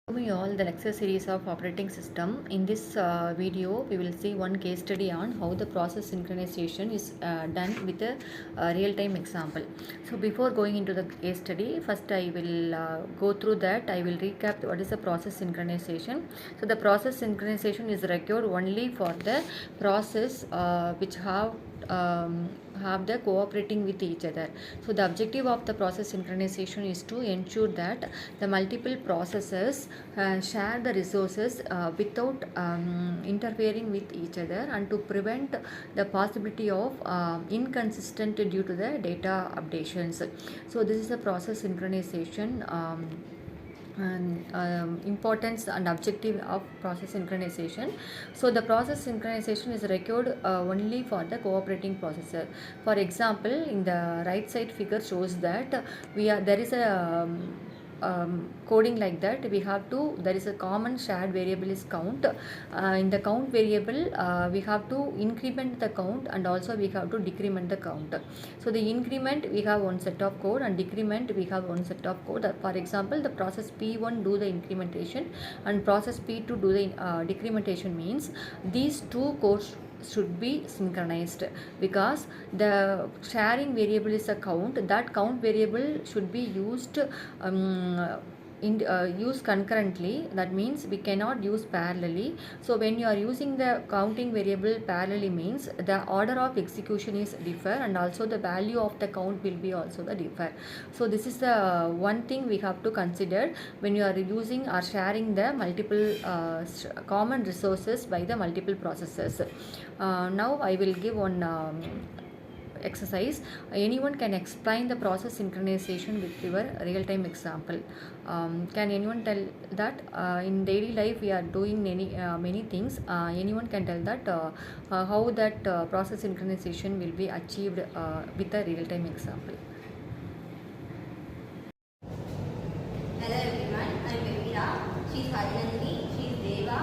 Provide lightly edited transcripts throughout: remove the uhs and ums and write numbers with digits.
Welcome you all the lecture series of operating system. In this video, we will see one case study on how the process synchronization is done with a real-time example. So before going into the case study, first I will go through that. I will recap what is the process synchronization. So the process synchronization is required only for the process which have the cooperating with each other. So the objective of the process synchronization is to ensure that the multiple processes share the resources without interfering with each other, and to prevent the possibility of inconsistent due to the data updations. So this is the process synchronization. And importance and objective of process synchronization. So the process synchronization is required only for the cooperating processor. For example, in the right side figure shows that there is a coding like that. There is a common shared variable is count. In the count variable, we have to increment the count, and also we have to decrement the count. So the increment, we have one set of code, and decrement, we have one set of code. For example, the process P1 do the incrementation and process P2 do the decrementation, means these two codes should be synchronized, because the sharing variable is a count. That count variable should be used use concurrently. That means we cannot use parallelly. So when you are using the counting variable parallelly, means the order of execution is differ, and also the value of the count will be also the differ. So this is the one thing we have to consider when you are using or sharing the multiple common resources by the multiple processes. Now I will give one exercise. Anyone can explain the process synchronization with your real-time example. Can anyone tell that in daily life we are doing many things? Anyone can tell that how that process synchronization will be achieved with a real-time example. Hello everyone, I am Veera. She is Harinandini, she is Deva,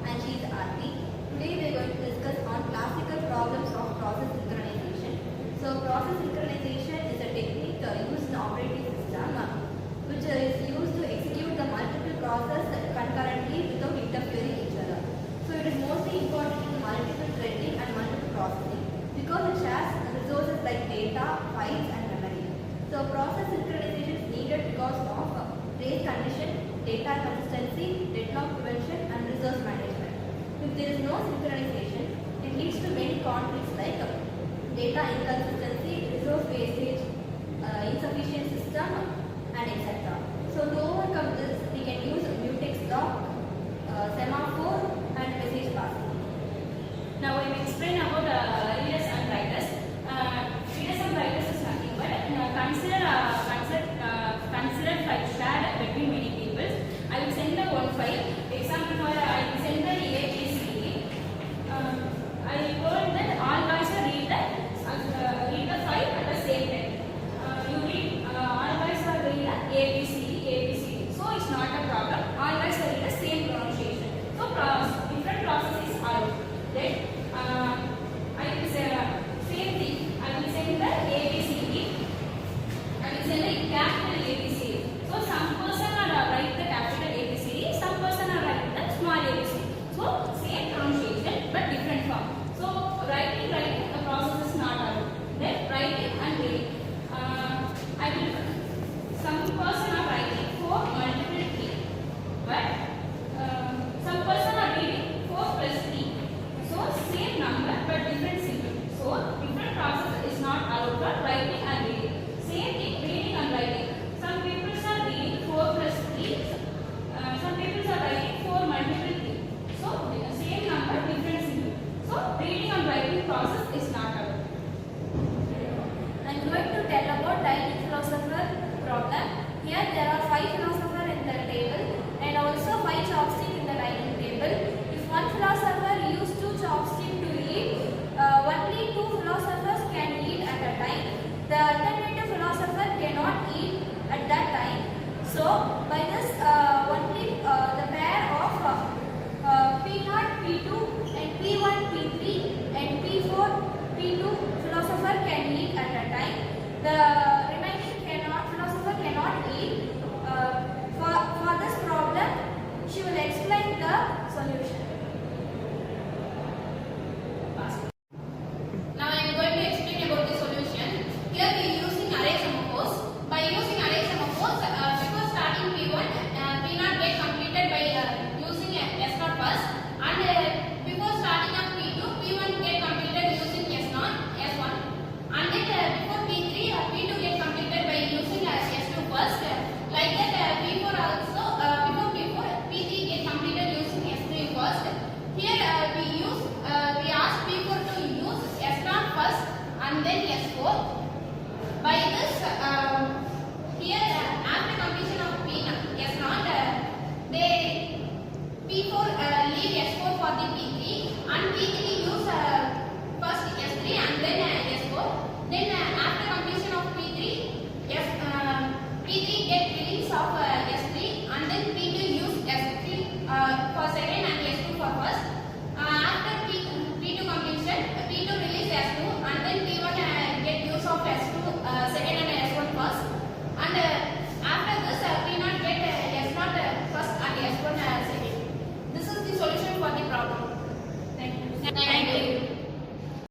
and she is Aarti. Today we are going to discuss on classical problems of process synchronization. So process synchronization is a technique used in operating system which is used to execute the multiple processes concurrently without interfering each other. So it is mostly important in multiple threading and multiple processing because it shares resources like data, files and memory. So process synchronization is needed because of race condition, data consistency, deadlock prevention and resource management. If there is no synchronization, it leads to many conflicts like data inconsistency, resource wastage, insufficient system and etc. So to overcome this, we can use mutex lock, semaphore and message passing. Now I will explain about readers and writers. Readers and writers is nothing but consider file shared between many people. I will send the one file. Example for I will send the ABCD. I told that all guys read the file at the same time. You read all guys are read ABCD. So it's not a problem. All guys are read the same pronunciation. So different processes are then I will say same thing. I will send the ABCD. I will send the capital ABCD. So some person are write the capital ABCD, some person are write the small ABCD. So same pronunciation but different form. So writing the process is not allowed. Then writing and reading. Some person are writing for multiple key, but